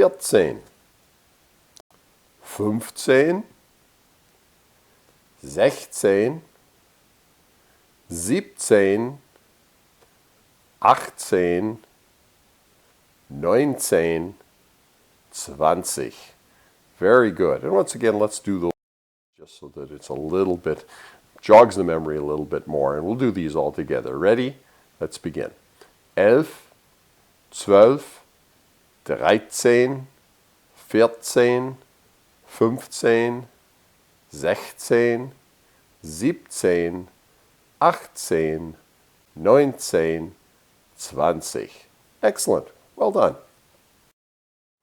14, 15, 16, 17, 18, 19, 20. Very good. And once again, let's do those just so that it's a little bit, jogs the memory a little bit more. And we'll do these all together. Ready? Let's begin. 11, 12, 13, 14, 15, 16, 17, 18, 19, 20. Excellent. Well done.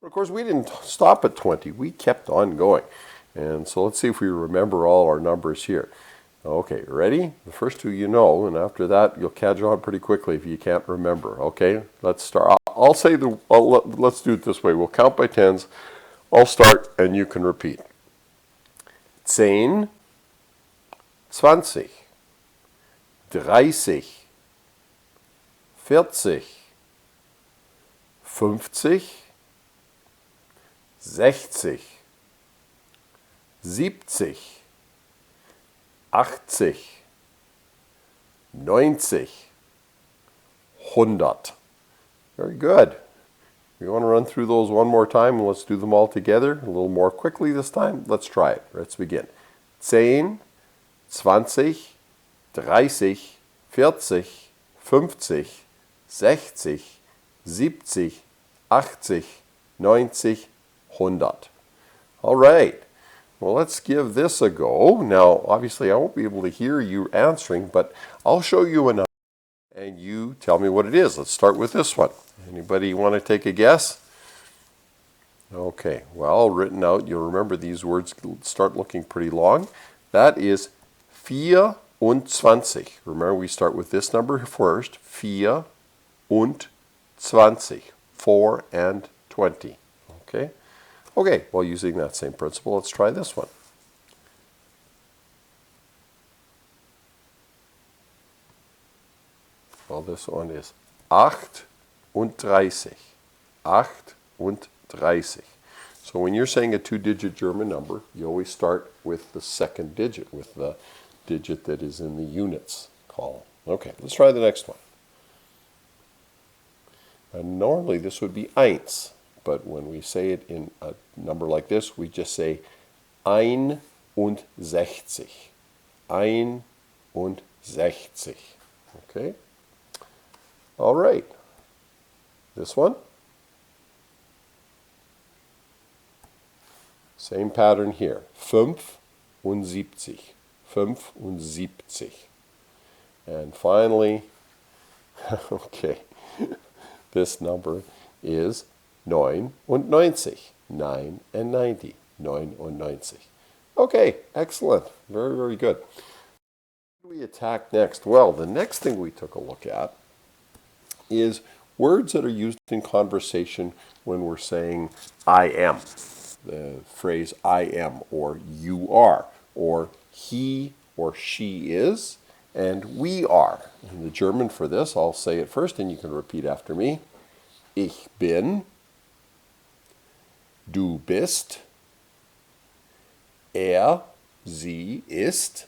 Of course, we didn't stop at 20. We kept on going. And so let's see if we remember all our numbers here. Okay, ready? The first two you know, and after that you'll catch on pretty quickly if you can't remember. Okay, let's start. I'll say let's do it this way. We'll count by tens. I'll start and you can repeat. 10, 20, 30, 40, 50, 60, 70, 80, 90, 100. Very good. We want to run through those one more time, and let's do them all together a little more quickly this time. Let's try it. Let's begin. 10, 20, 30, 40, 50, 60, 70, 80, 90, 100. All right. Well, let's give this a go. Now, obviously, I won't be able to hear you answering, but I'll show you a number, and you tell me what it is. Let's start with this one. Anybody want to take a guess? Okay, well, written out, you'll remember these words start looking pretty long. That is 24. Remember, we start with this number first. 24. 4 and 20. Okay? Okay, well, using that same principle, let's try this one. Well, this one is 38. 38. So when you're saying a two-digit German number, you always start with the second digit, with the digit that is in the units column. Okay, let's try the next one. And normally this would be eins, but when we say it in a number like this, we just say 61. 61. Okay? All right. This one. Same pattern here. 75. 75. And finally, okay, this number is 99. 9 and 90. 99. Okay, excellent. Very, very good. What do we attack next? Well, the next thing we took a look at is words that are used in conversation when we're saying I am. The phrase I am, or you are, or he or she is, and we are. In the German for this, I'll say it first and you can repeat after me. Ich bin, du bist, sie ist,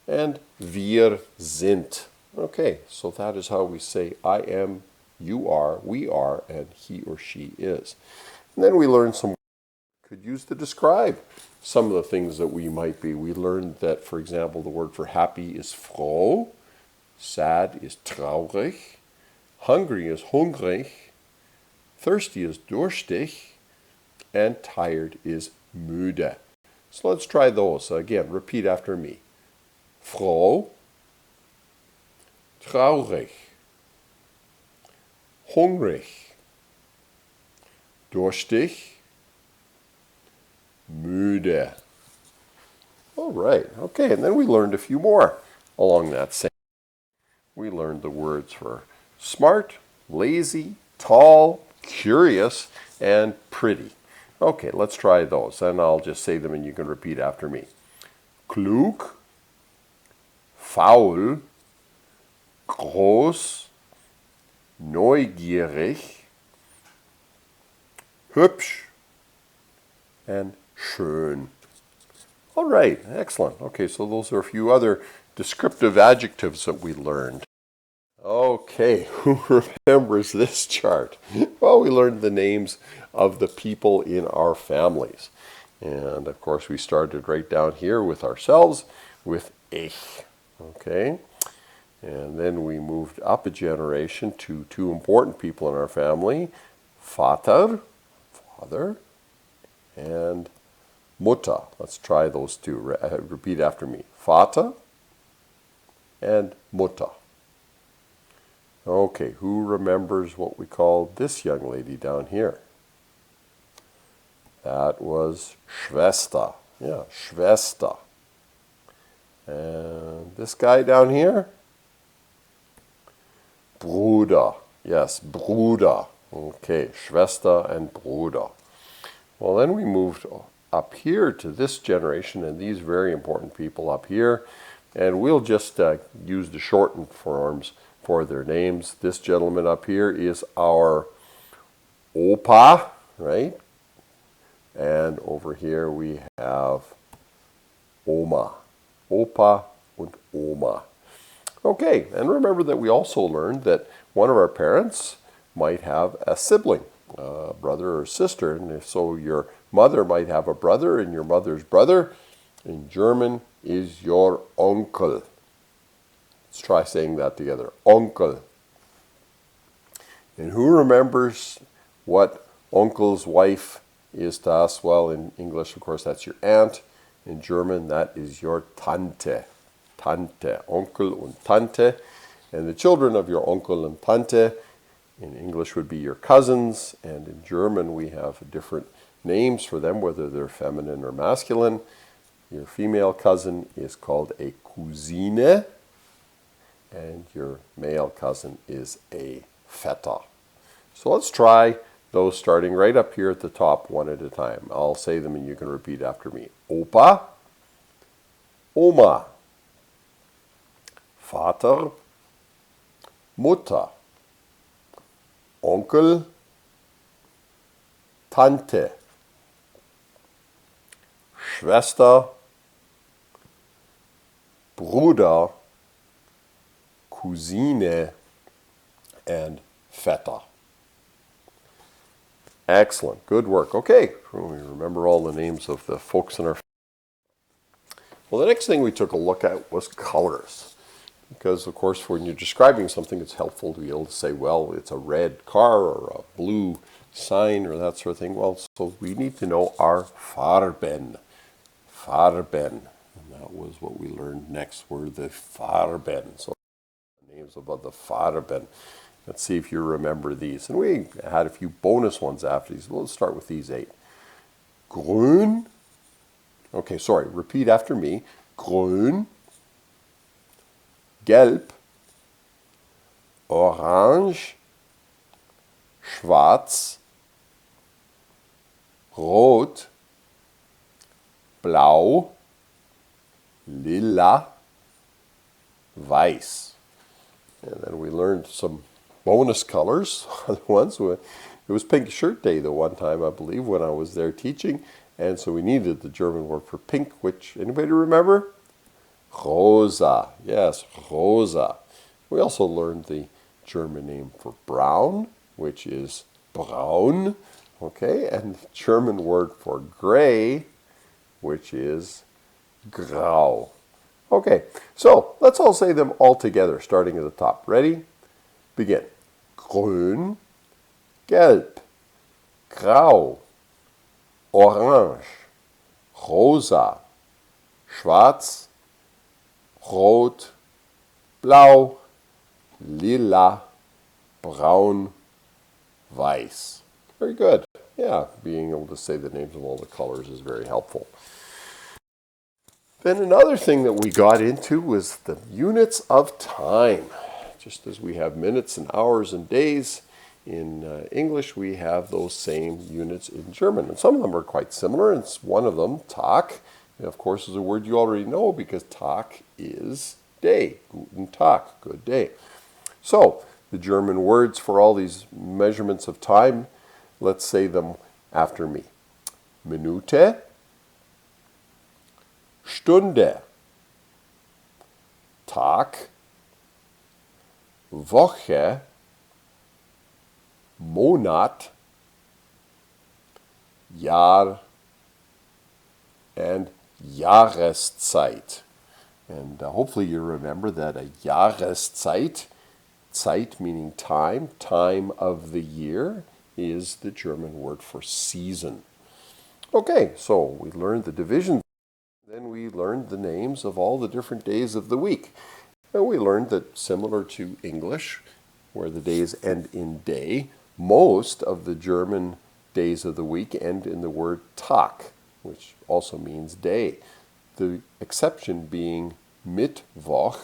and wir sind. Okay, so that is how we say I am, you are, we are, and he or she is. And then we learned some words we could use to describe some of the things that we might be. We learned that, for example, the word for happy is froh, sad is traurig, hungry is hungrig, thirsty is durstig, and tired is müde. So let's try those. Again, repeat after me. Froh, traurig, hungrig, durstig, müde. All right, okay, and then we learned a few more along that same. We learned the words for smart, lazy, tall, curious, and pretty. Okay, let's try those, and I'll just say them and you can repeat after me. Klug, faul, groß, neugierig, hübsch, and schön. All right, excellent. Okay, so those are a few other descriptive adjectives that we learned. Okay, who remembers this chart? Well, we learned the names of the people in our families. And of course, we started right down here with ourselves with ich. Okay, and then we moved up a generation to two important people in our family, Vater, father, and Mutter. Let's try those two. Repeat after me. Vater and Mutter. Okay, who remembers what we called this young lady down here? That was Schwester. Yeah, Schwester. And this guy down here? Bruder. Yes, Bruder. Okay, Schwester and Bruder. Well, then we moved up here to this generation, and these very important people up here. And we'll just use the shortened forms for their names. This gentleman up here is our Opa, right? And over here we have Oma. Opa and Oma. Okay, and remember that we also learned that one of our parents might have a sibling, a brother or sister. And if so, your mother might have a brother, and your mother's brother in German is your Onkel. Let's try saying that together. Onkel. And who remembers what uncle's wife is to us? Well, in English, of course, that's your aunt. In German, that is your Tante. Tante. Onkel und Tante. And the children of your uncle and Tante in English would be your cousins. And in German, we have different names for them, whether they're feminine or masculine. Your female cousin is called a Cousine. And your male cousin is a Vetter. So let's try those starting right up here at the top one at a time. I'll say them and you can repeat after me. Opa, Oma, Vater, Mutter, Onkel, Tante, Schwester, Bruder, Cousine, and Vetter. Excellent. Good work. Okay. We remember all the names of the folks in our family. Well, the next thing we took a look at was colors. Because, of course, when you're describing something, it's helpful to be able to say, well, it's a red car or a blue sign or that sort of thing. Well, so we need to know our Farben. Farben. And that was what we learned next, were the Farben. So the names about the Farben. Let's see if you remember these. And we had a few bonus ones after these. Well, let's start with these 8. Grün. Okay, sorry. Repeat after me. Grün. Gelb. Orange. Schwarz. Rot. Blau. Lila. Weiß. And then we learned some bonus colors. Other ones. It was Pink Shirt Day the one time, I believe, when I was there teaching. And so we needed the German word for pink, which, anybody remember? Rosa. Yes, Rosa. We also learned the German name for brown, which is braun. Okay, and the German word for gray, which is grau. Okay, so let's all say them all together, starting at the top. Ready? Begin. Grün, gelb, grau, orange, rosa, schwarz, rot, blau, lila, braun, weiß. Very good. Yeah, being able to say the names of all the colors is very helpful. Then another thing that we got into was the units of time. Just as we have minutes and hours and days in English, we have those same units in German. And some of them are quite similar. And one of them, Tag, of course, is a word you already know because Tag is day. Guten Tag, good day. So the German words for all these measurements of time, let's say them after me. Minute, Stunde, Tag, Woche, Monat, Jahr, and Jahreszeit. And hopefully you remember that a Jahreszeit, Zeit meaning time, time of the year, is the German word for season. Okay, so we learned the division. Then we learned the names of all the different days of the week. And we learned that similar to English, where the days end in day, most of the German days of the week end in the word Tag, which also means day. The exception being Mittwoch,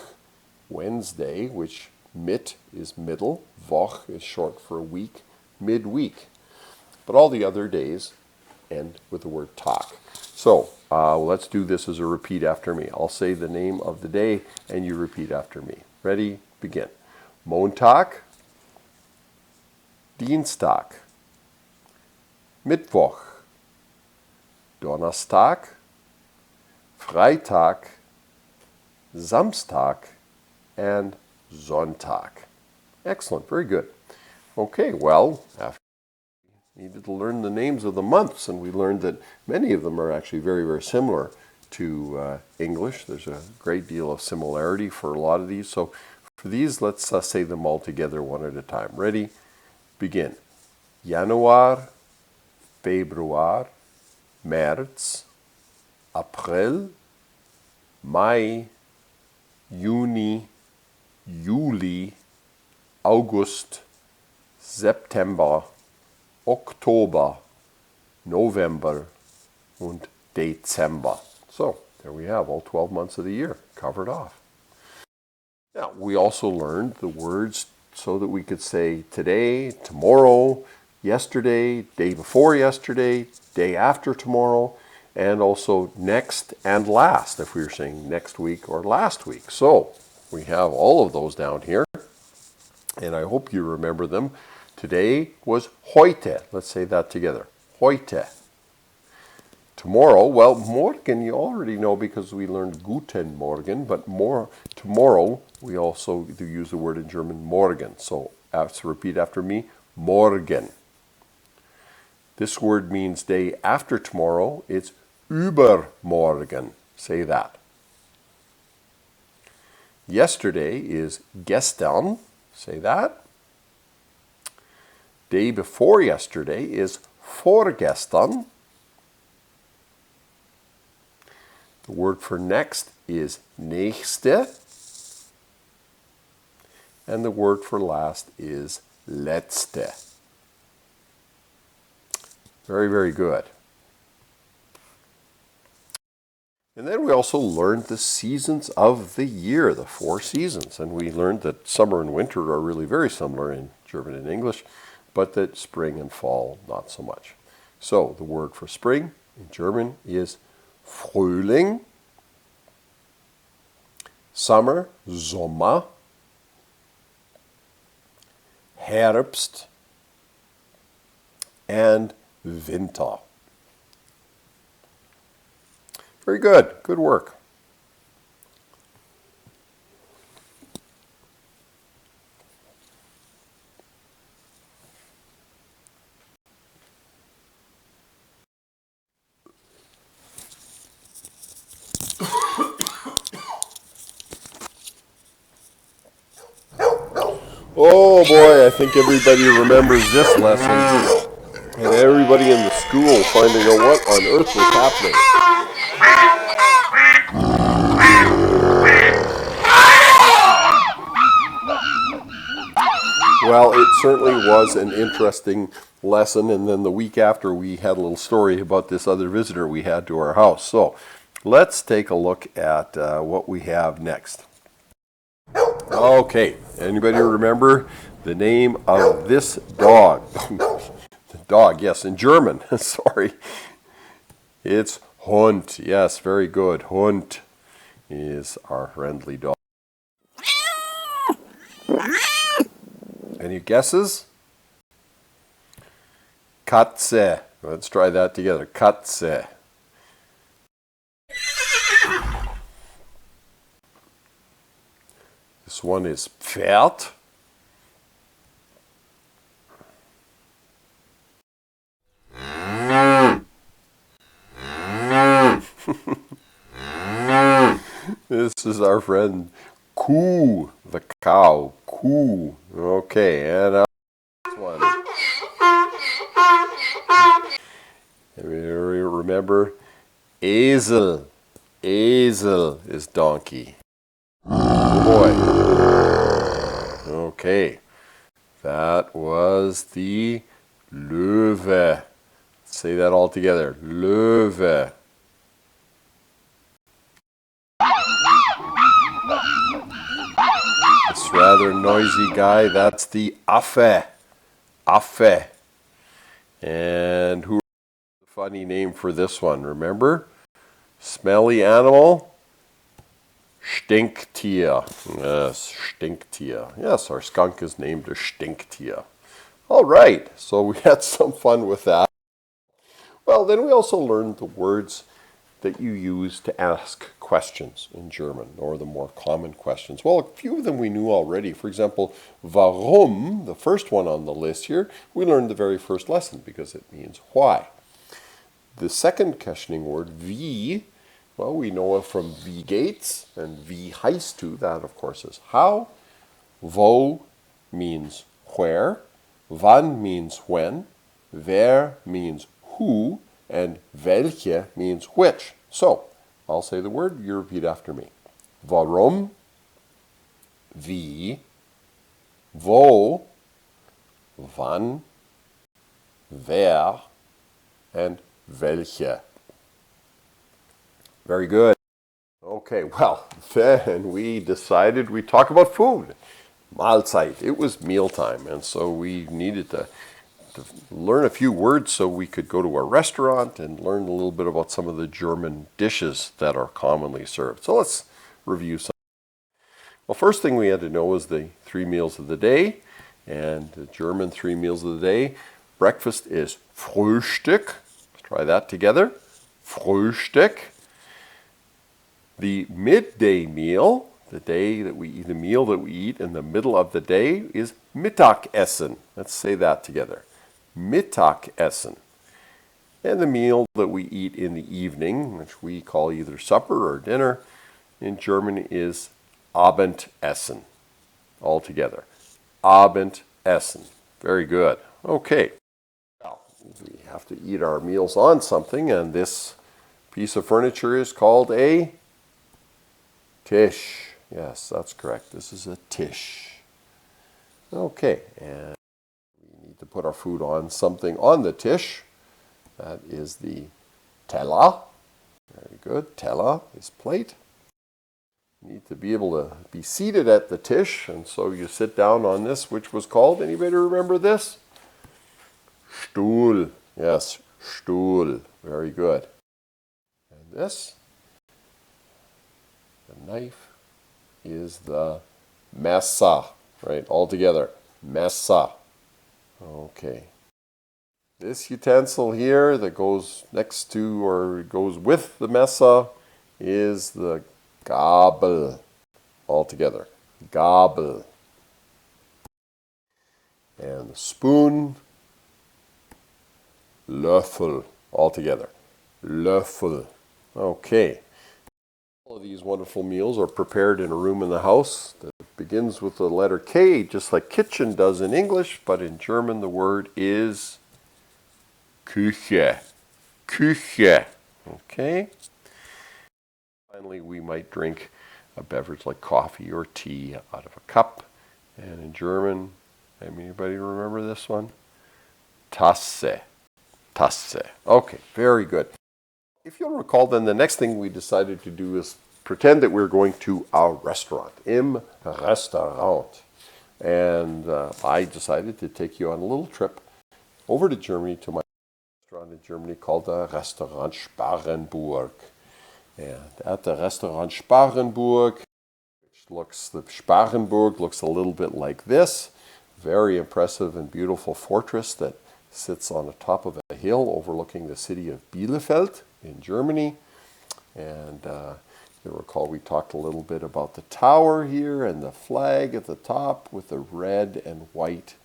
Wednesday, which mit is middle, Woch is short for a week, midweek. But all the other days end with the word Tag. So let's do this as a repeat after me. I'll say the name of the day and you repeat after me. Ready? Begin. Montag, Dienstag, Mittwoch, Donnerstag, Freitag, Samstag, and Sonntag. Excellent, very good. Okay, well, after we needed to learn the names of the months, and we learned that many of them are actually very, very similar to English. There's a great deal of similarity for a lot of these. So for these, let's say them all together one at a time. Ready? Begin. Januar, Februar, März, April, Mai, Juni, Juli, August, September, Oktober, November, und Dezember. So there we have all 12 months of the year covered off. Now we also learned the words so that we could say today, tomorrow, yesterday, day before yesterday, day after tomorrow, and also next and last if we were saying next week or last week. So we have all of those down here, and I hope you remember them. Today was heute. Let's say that together. Heute. Tomorrow, well, morgen you already know because we learned guten Morgen, but tomorrow we also do use the word in German morgen. So repeat after me, morgen. This word means day after tomorrow. It's übermorgen. Say that. Yesterday is gestern. Say that. Day before yesterday is vorgestern. The word for next is nächste. And the word for last is letzte. Very, very good. And then we also learned the seasons of the year, the 4 seasons. And we learned that summer and winter are really very similar in German and English, but that spring and fall, not so much. So the word for spring in German is Frühling, summer, Sommer, Herbst, and Winter. Very good. Good work. Oh boy, I think everybody remembers this lesson. And everybody in the school finding out what on earth was happening. Well, it certainly was an interesting lesson, and then the week after we had a little story about this other visitor we had to our house. So let's take a look at what we have next. Okay, anybody remember the name of this dog? The dog, yes, in German, sorry. It's Hund. Yes, very good. Hund is our friendly dog. Any guesses? Katze. Let's try that together. Katze. This one is Pferd. This is our friend Kuh, the cow. Kuh. Okay, and this one. Remember, Esel. Esel is donkey. Oh boy. Okay, that was the Löwe. Say that all together. Löwe. This rather noisy guy, that's the Affe. Affe. And who are the funny name for this one, remember? Smelly animal, Stinktier. Yes, Stinktier. Yes, our skunk is named a Stinktier. All right, so we had some fun with that. Well, then we also learned the words that you use to ask questions in German, or the more common questions. Well, a few of them we knew already. For example, warum, the first one on the list here, we learned the very first lesson because it means why. The second questioning word, wie, well, we know it from wie geht's and wie heißt du, that of course is how. Wo means where, wann means when, wer means who, and welche means which. So, I'll say the word, you repeat after me. Warum, wie, wo, wann, wer, and welche. Very good. Okay, well, then we decided we'd talk about food. Mahlzeit. It was mealtime, and so we needed to learn a few words so we could go to a restaurant and learn a little bit about some of the German dishes that are commonly served. So let's review some. Well, first thing we had to know was the 3 meals of the day, and the German 3 meals of the day. Breakfast is Frühstück. Let's try that together. Frühstück. The midday meal, the meal that we eat in the middle of the day, is Mittagessen. Let's say that together. Mittagessen. And the meal that we eat in the evening, which we call either supper or dinner in German, is Abendessen. All together. Abendessen. Very good. Okay. Well, we have to eat our meals on something, and this piece of furniture is called a Tisch. Yes, that's correct. This is a Tisch. Okay, and we need to put our food on something on the Tisch. That is the Teller. Very good. Teller is plate. You need to be able to be seated at the Tisch, and so you sit down on this, which was called, anybody remember this? Stuhl. Yes, Stuhl. Very good. And this, the knife, is the Messer, right? All together, Messer. Okay. This utensil here that goes next to or goes with the Messer is the Gabel. All together, Gabel. And the spoon, Löffel. All together, Löffel. Okay. All of these wonderful meals are prepared in a room in the house that begins with the letter K, just like kitchen does in English, but in German the word is Küche. Küche. Okay? Finally, we might drink a beverage like coffee or tea out of a cup. And in German, anybody remember this one? Tasse. Tasse. Okay, very good. If you'll recall, then the next thing we decided to do is pretend that we're going to a restaurant, im Restaurant. And I decided to take you on a little trip over to Germany, to my restaurant in Germany called the Restaurant Sparrenburg. And at the Restaurant Sparrenburg, the Sparrenburg looks a little bit like this. Very impressive and beautiful fortress that sits on the top of a hill overlooking the city of Bielefeld in Germany. And you'll recall we talked a little bit about the tower here and the flag at the top with the red and white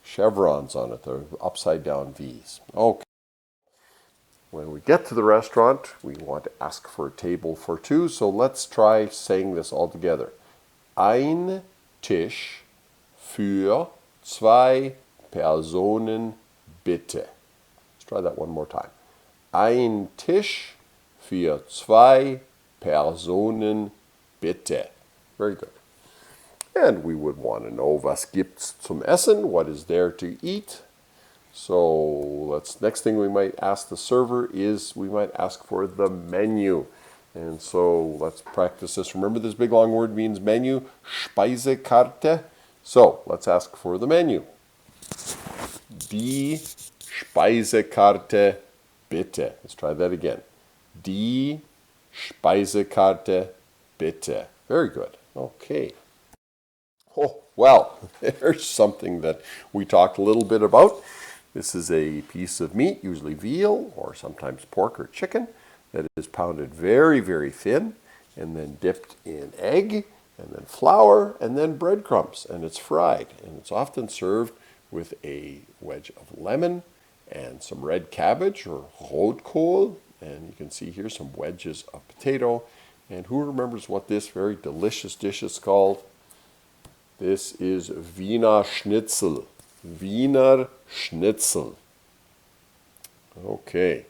chevrons on it, the upside down V's. Okay. When we get to the restaurant, we want to ask for a table for 2, so let's try saying this all together. Ein Tisch für 2 Personen bitte. Let's try that one more time. Ein Tisch für 2 Personen bitte. Very good. And we would want to know, was gibt's zum Essen? What is there to eat? So next thing we might ask the server is we might ask for the menu. And so let's practice this. Remember, this big long word means menu, Speisekarte. So let's ask for the menu. Die Speisekarte bitte. Let's try that again. Die Speisekarte bitte. Very good. Okay. Oh, well, there's something that we talked a little bit about. This is a piece of meat, usually veal or sometimes pork or chicken, that is pounded very, very thin and then dipped in egg and then flour and then breadcrumbs, and it's fried. And it's often served with a wedge of lemon and some red cabbage or rotkohl. And you can see here some wedges of potato. And who remembers what this very delicious dish is called? This is Wiener Schnitzel. Wiener Schnitzel. Okay.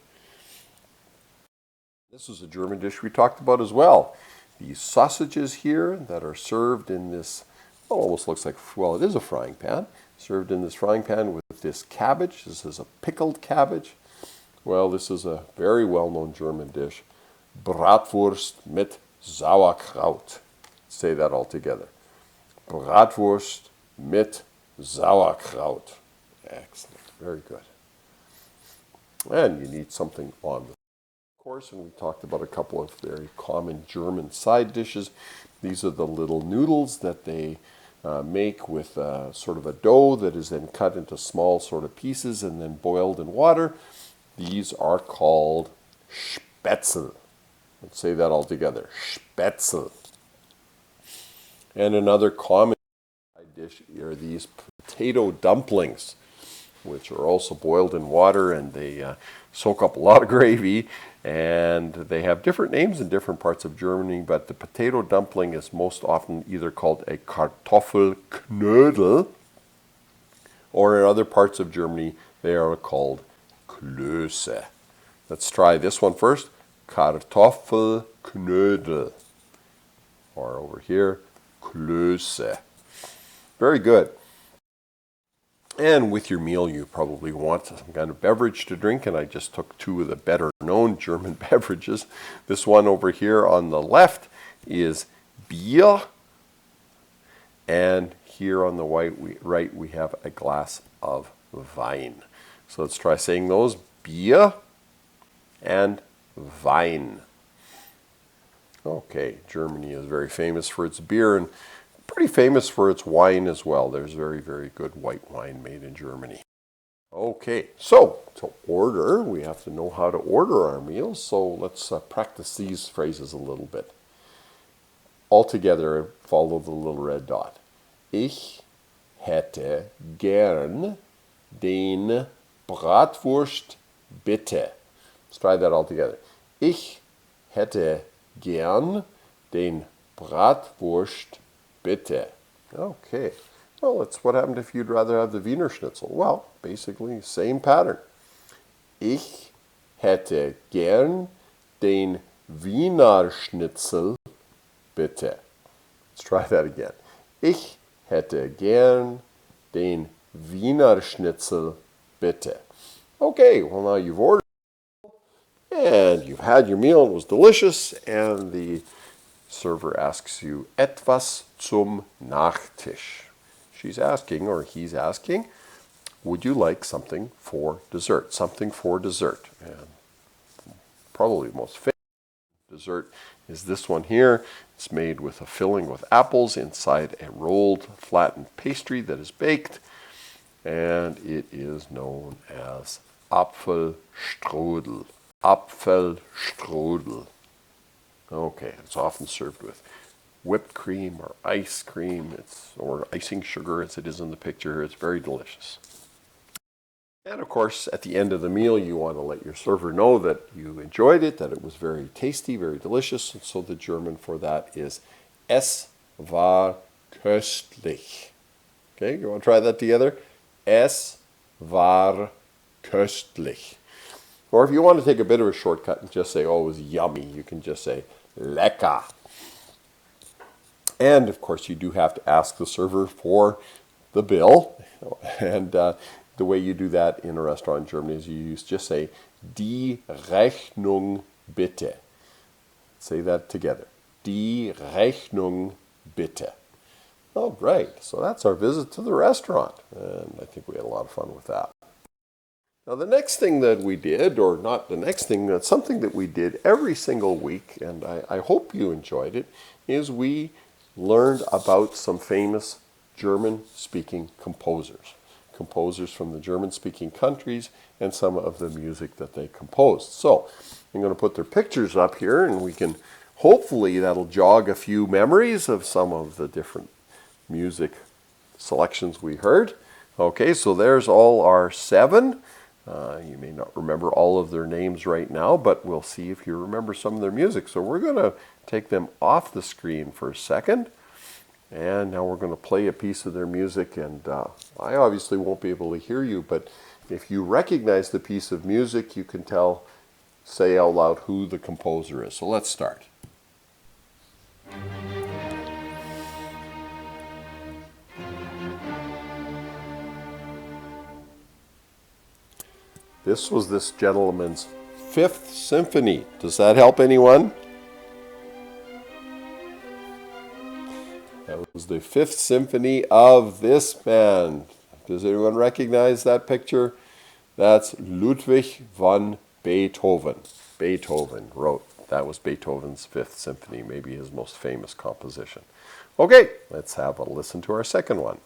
This is a German dish we talked about as well. These sausages here that are served in this, well, almost looks like, well, it is a frying pan. Served in this frying pan with this cabbage. This is a pickled cabbage. Well, this is a very well-known German dish. Bratwurst mit Sauerkraut. Say that all together. Bratwurst mit Sauerkraut. Excellent. Very good. And you need something on the course, and we talked about a couple of very common German side dishes. These are the little noodles that they make with sort of a dough that is then cut into small sort of pieces and then boiled in water. These are called Spätzle. Let's say that all together. Spätzle. And another common side dish are these potato dumplings, which are also boiled in water, and they soak up a lot of gravy, and they have different names in different parts of Germany, but the potato dumpling is most often either called a Kartoffelknödel, or in other parts of Germany they are called Klöße. Let's try this one first. Kartoffelknödel. Or over here, Klöße. Very good. And with your meal, you probably want some kind of beverage to drink, and I just took two of the better-known German beverages. This one over here on the left is Bier, and here on the right we have a glass of wine. So let's try saying those. Bier and Wein. Okay, Germany is very famous for its beer and pretty famous for its wine as well. There's very, very good white wine made in Germany. Okay, so to order, we have to know how to order our meals. So let's practice these phrases a little bit. All together, follow the little red dot. Ich hätte gern den Bratwurst bitte. Let's try that all together. Ich hätte gern den Bratwurst bitte. Okay. Well, that's what happened if you'd rather have the Wiener Schnitzel. Well, basically, same pattern. Ich hätte gern den Wiener Schnitzel bitte. Let's try that again. Ich hätte gern den Wiener Schnitzel bitte. Okay, well now you've ordered and you've had your meal. It was delicious, and the server asks you etwas zum Nachtisch. She's asking, or he's asking, would you like something for dessert? Something for dessert. And probably the most famous dessert is this one here. It's made with a filling with apples inside a rolled, flattened pastry that is baked, and it is known as Apfelstrudel. Apfelstrudel. Okay, it's often served with whipped cream or ice cream, or icing sugar as it is in the picture. It's very delicious. And of course, at the end of the meal, you want to let your server know that you enjoyed it, that it was very tasty, very delicious. And so the German for that is Es war köstlich. Okay, you want to try that together? Es war köstlich. Or if you want to take a bit of a shortcut and just say, oh, it was yummy, you can just say lecker. And of course, you do have to ask the server for the bill. And the way you do that in a restaurant in Germany is you just say die Rechnung bitte. Say that together. Die Rechnung bitte. Oh, great. So that's our visit to the restaurant. And I think we had a lot of fun with that. Now the next thing that we did, or not the next thing, that's something that we did every single week, and I hope you enjoyed it, is we learned about some famous German-speaking composers. Composers from the German-speaking countries and some of the music that they composed. So I'm going to put their pictures up here, and we can, hopefully that'll jog a few memories of some of the different music selections we heard. Okay, so there's all our 7. You may not remember all of their names right now, but we'll see if you remember some of their music. So we're going to take them off the screen for a second. And now we're going to play a piece of their music. And I obviously won't be able to hear you, but if you recognize the piece of music, you can say out loud who the composer is. So let's start. This was this gentleman's 5th symphony. Does that help anyone? That was the 5th symphony of this man. Does anyone recognize that picture? That's Ludwig van Beethoven. Beethoven wrote. That was Beethoven's 5th symphony, maybe his most famous composition. Okay, let's have a listen to our second one.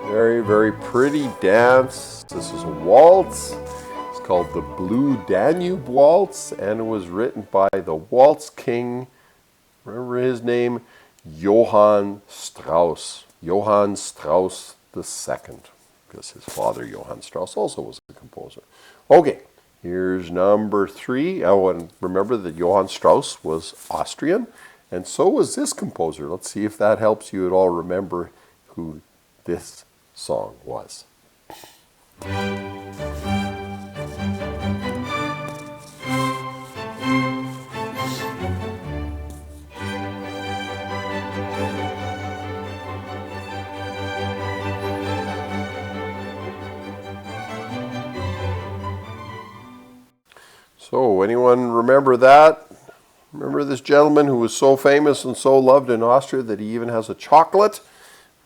Very, very pretty dance. This is a waltz. It's called the Blue Danube Waltz, and it was written by the waltz king. Remember his name? Johann Strauss. Johann Strauss II, because his father, Johann Strauss, also was a composer. Okay, here's number 3. Oh, and remember that Johann Strauss was Austrian, and so was this composer. Let's see if that helps you at all remember who this song was. So, anyone remember that? Remember this gentleman who was so famous and so loved in Austria that he even has a chocolate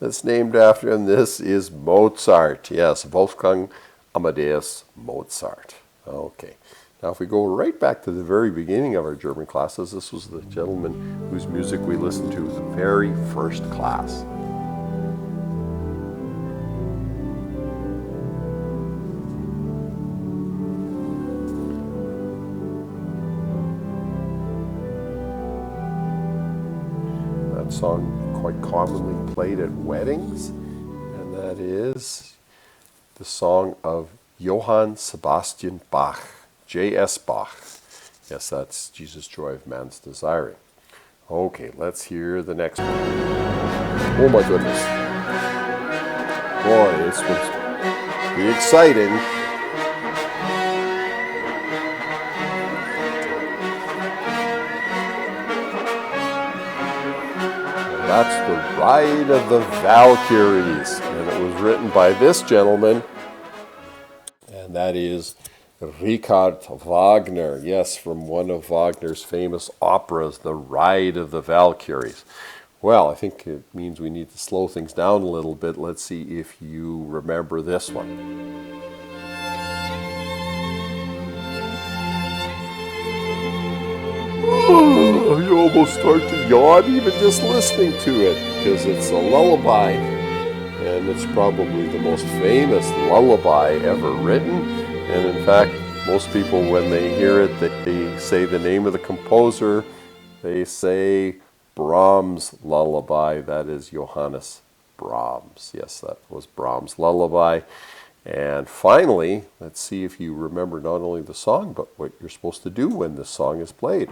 that's named after him? This is Mozart. Yes, Wolfgang Amadeus Mozart. Okay. Now if we go right back to the very beginning of our German classes, this was the gentleman whose music we listened to the very first class. That song quite commonly played at weddings, and that is the song of Johann Sebastian Bach, J.S. Bach. Yes, that's Jesus' Joy of Man's Desiring. Okay, let's hear the next one. Oh my goodness. Boy, this one's pretty exciting. That's the Ride of the Valkyries, and it was written by this gentleman, and that is Richard Wagner. Yes, from one of Wagner's famous operas, The Ride of the Valkyries. Well, I think it means we need to slow things down a little bit. Let's see if you remember this one. Oh, you almost start to yawn even just listening to it, because it's a lullaby, and it's probably the most famous lullaby ever written. And in fact, most people, when they hear it, they say the name of the composer. They say Brahms' lullaby. That is Johannes Brahms. Yes, that was Brahms' lullaby. And finally, let's see if you remember not only the song, but what you're supposed to do when this song is played.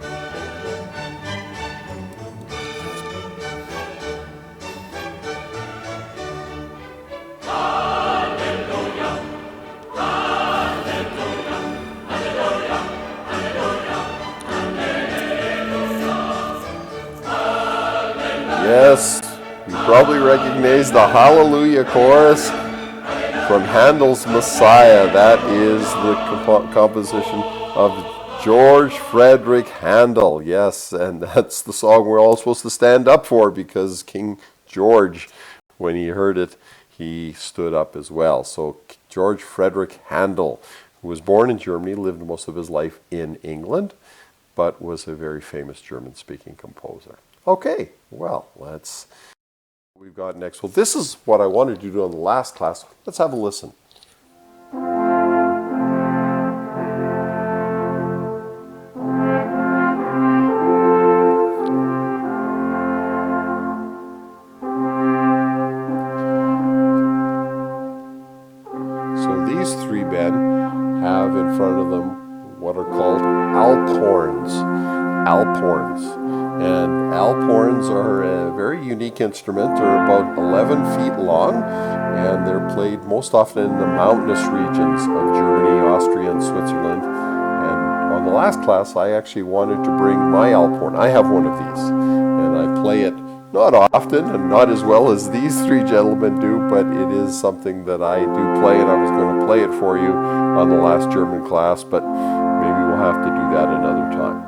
Yes, you probably recognize the Hallelujah chorus. from Handel's Messiah. That is the composition of George Frederick Handel. Yes, and that's the song we're all supposed to stand up for, because King George, when he heard it, he stood up as well. So George Frederick Handel, who was born in Germany, lived most of his life in England, but was a very famous German-speaking composer. Okay, well, let's what we've got next. Well, this is what I wanted to do in the last class. Let's have a listen. So these three men have in front of them what are called Alcorns. Alcorns. And Alcorns are a very unique instrument. They're about 11 feet long, and they're played most often in the mountainous regions of Germany, Austria, and Switzerland. And on the last class, I actually wanted to bring my Alcorn. I have one of these, and I play it not often and not as well as these three gentlemen do, but it is something that I do play, and I was going to play it for you on the last German class, but maybe we'll have to do that another time.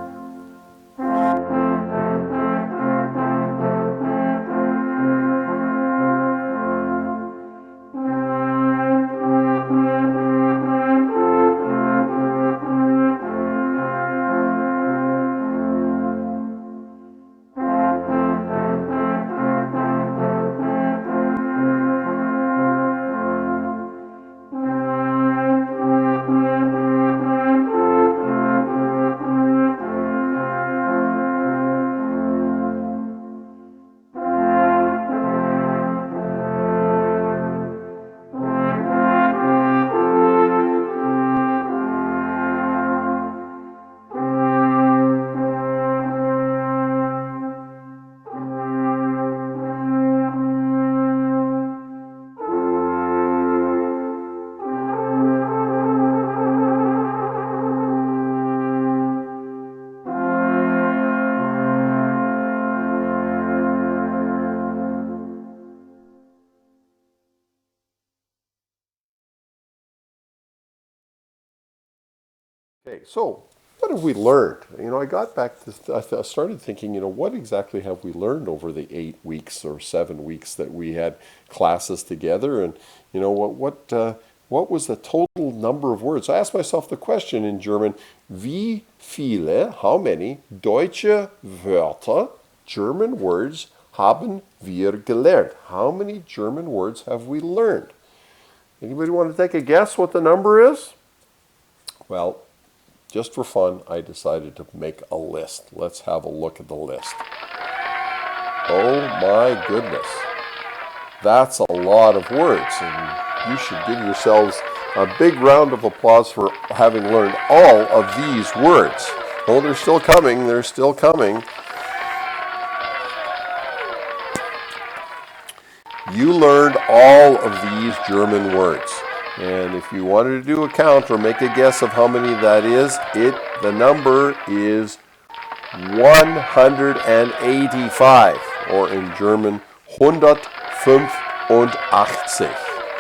Okay, so what have we learned? I got back to, I started thinking, what exactly have we learned over the 8 weeks or 7 weeks that we had classes together? And, what was the total number of words? I asked myself the question in German, wie viele, how many, deutsche Wörter, German words, haben wir gelernt? How many German words have we learned? Anybody want to take a guess what the number is? Well, just for fun, I decided to make a list. Let's have a look at the list. Oh my goodness. That's a lot of words, and you should give yourselves a big round of applause for having learned all of these words. Oh, they're still coming. They're still coming. You learned all of these German words. And if you wanted to do a count or make a guess of how many that is, the number is 185, or in German, 185.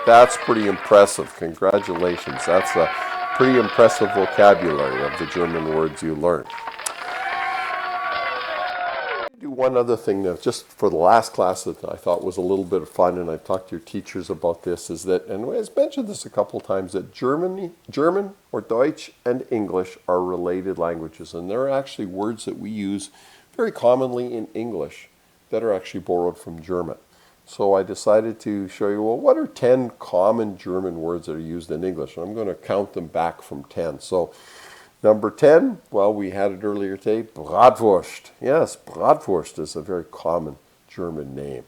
That's pretty impressive. Congratulations. That's a pretty impressive vocabulary of the German words you learned. Do one other thing now, just for the last class that I thought was a little bit of fun, and I've talked to your teachers about this, is that, and I've mentioned this a couple of times, that German or Deutsch and English are related languages, and there are actually words that we use very commonly in English that are actually borrowed from German. So I decided to show you, well, what are 10 common German words that are used in English? And I'm going to count them back from 10. So number 10, well, we had it earlier today, Bratwurst. Yes, Bratwurst is a very common German name.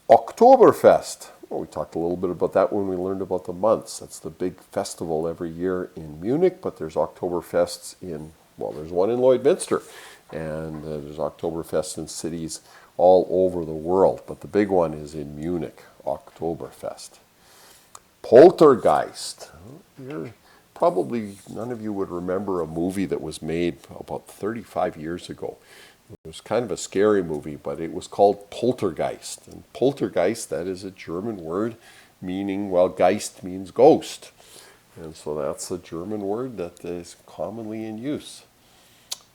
Oktoberfest. Well, we talked a little bit about that when we learned about the months. That's the big festival every year in Munich, but there's Oktoberfests there's one in Lloydminster, and there's Oktoberfests in cities all over the world, but the big one is in Munich, Oktoberfest. Poltergeist. Probably none of you would remember a movie that was made about 35 years ago. It was kind of a scary movie, but it was called Poltergeist. And poltergeist, that is a German word meaning, well, Geist means ghost. And so that's a German word that is commonly in use.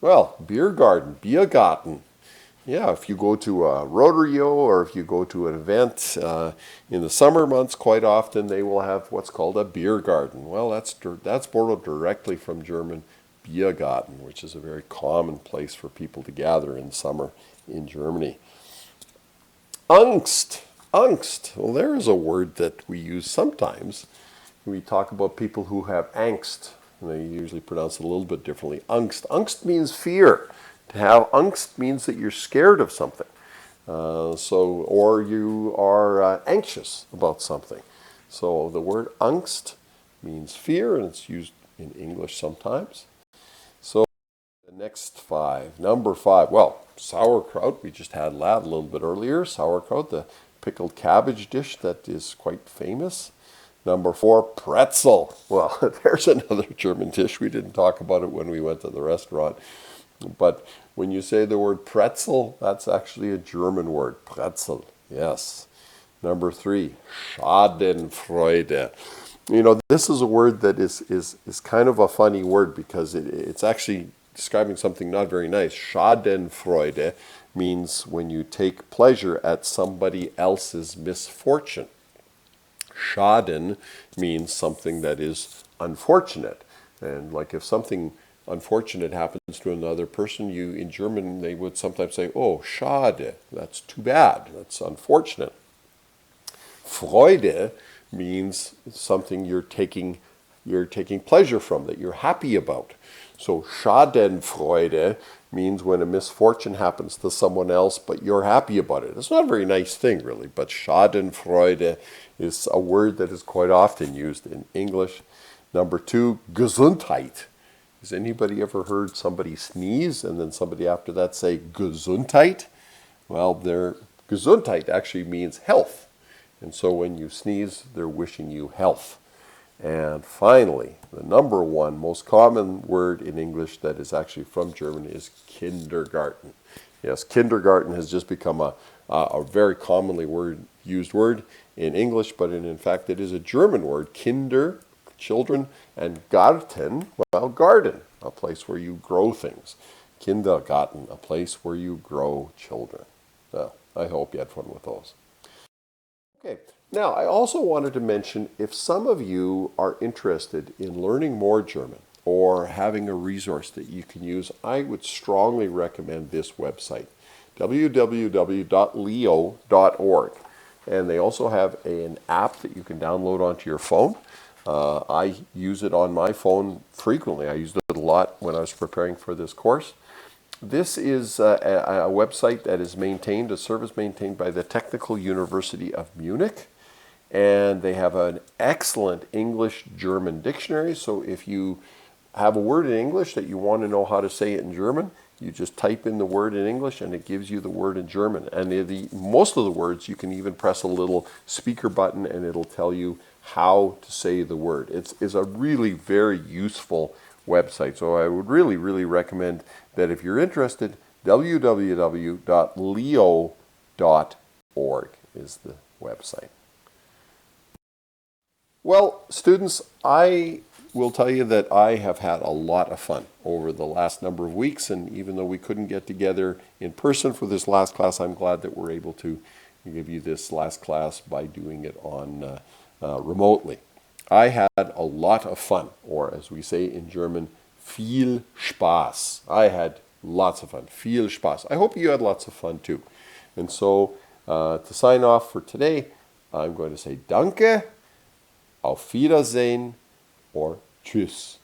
Well, beer garden, Biergarten. Yeah, if you go to a Roderio or if you go to an event in the summer months, quite often they will have what's called a beer garden. Well, that's borrowed directly from German Biergarten, which is a very common place for people to gather in summer in Germany. Angst. Angst. Well, there is a word that we use sometimes. We talk about people who have angst. And they usually pronounce it a little bit differently. Angst. Angst means fear. To have angst means that you're scared of something. Or you are anxious about something. So the word angst means fear, and it's used in English sometimes. So the next five. Number 5. Well, sauerkraut. We just had that a little bit earlier. Sauerkraut, the pickled cabbage dish that is quite famous. Number 4, pretzel. Well, there's another German dish. We didn't talk about it when we went to the restaurant. But when you say the word pretzel, that's actually a German word. Pretzel, yes. Number 3, Schadenfreude. You know, this is a word that is kind of a funny word because it's actually describing something not very nice. Schadenfreude means when you take pleasure at somebody else's misfortune. Schaden means something that is unfortunate. And like if something unfortunate happens to another person, in German, they would sometimes say, oh, schade, that's too bad, that's unfortunate. Freude means something you're taking pleasure from, that you're happy about. So Schadenfreude means when a misfortune happens to someone else, but you're happy about it. It's not a very nice thing, really, but Schadenfreude is a word that is quite often used in English. Number 2, Gesundheit. Has anybody ever heard somebody sneeze and then somebody after that say Gesundheit? Well, their Gesundheit actually means health. And so when you sneeze, they're wishing you health. And finally, the number 1 most common word in English that is actually from German is kindergarten. Yes, kindergarten has just become a very commonly used word in English, but in fact it is a German word. Kinder, children, and Garten, well, garden, a place where you grow things. Kindergarten, a place where you grow children. Well, I hope you had fun with those. Okay, now I also wanted to mention if some of you are interested in learning more German or having a resource that you can use, I would strongly recommend this website, www.leo.org. And they also have an app that you can download onto your phone. I use it on my phone frequently. I used it a lot when I was preparing for this course. This is a website that is maintained, a service maintained by the Technical University of Munich. And they have an excellent English-German dictionary. So if you have a word in English that you want to know how to say it in German, you just type in the word in English and it gives you the word in German. And most of the words, you can even press a little speaker button and it'll tell you how to say the word. It's a really very useful website. So I would really, really recommend that if you're interested, www.leo.org is the website. Well, students, I will tell you that I have had a lot of fun over the last number of weeks, and even though we couldn't get together in person for this last class, I'm glad that we're able to give you this last class by doing it on remotely. I had a lot of fun, or as we say in German, viel Spaß. I had lots of fun, viel Spaß. I hope you had lots of fun too. And so to sign off for today, I'm going to say Danke, Auf Wiedersehen, or Tschüss.